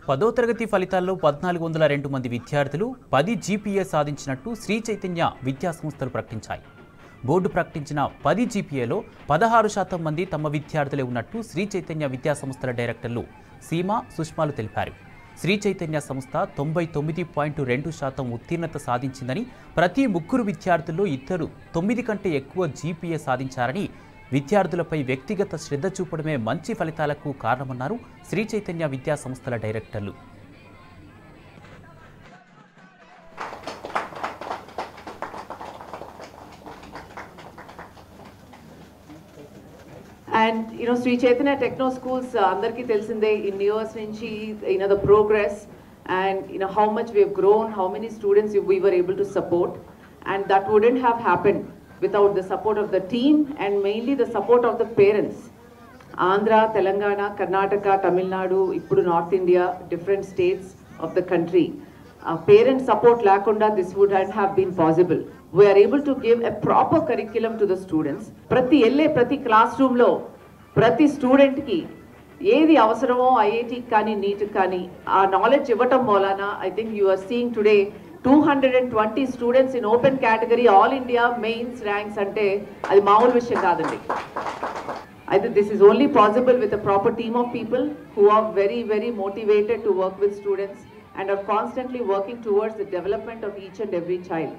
10వ తరగతి ఫలితాల్లో 1402 మంది విద్యార్థులు 10 జీపీఏ సాధించినట్టు శ్రీ చైతన్య విద్యా సంస్థలు ప్రకటించాయి. బోర్డు ప్రకటించిన 10 జీపీఏలో 16% మంది తమ విద్యార్థులే ఉన్నట్టు శ్రీ చైతన్య విద్యా సంస్థల డైరెక్టర్లు సీమా, సుష్మాలు తెలిపారు. శ్రీ చైతన్య సంస్థ 99.2% ఉత్తీర్ణత సాధించిందని, ప్రతి ముగ్గురు విద్యార్థుల్లో ఇద్దరు 9 కంటే ఎక్కువ జీపీఏ సాధించారని, విద్యార్థులపై వ్యక్తిగత శ్రద్ధ చూపడమే మంచి ఫలితాలకు కారణమన్నారు శ్రీ చైతన్య విద్యా సంస్థల డైరెక్టర్లు. And Sri Chaitanya Techno Schools andarki telisinde in years nunchi the progress and how much we have grown, how many students we were able to support, and that wouldn't have happened without the support of the team and mainly the support of the parents. Andhra, Telangana, Karnataka, Tamil Nadu, ippudu North India, different states of the country. Parent support lakunda this wouldn't have been possible. We are able to give a proper curriculum to the students. Prati classroom lo, prati student ki ఏది అవసరమో IIT కానీ neat కానీ ఆ knowledge ఇవ్వటం మూలాన I think you are seeing today 220 students in open category all India mains ranks అంటే అది మామూలు విషయం కాదండి. I think this is only possible with a proper team of people who are very, very motivated to work with students and are constantly working towards the development of each and every child.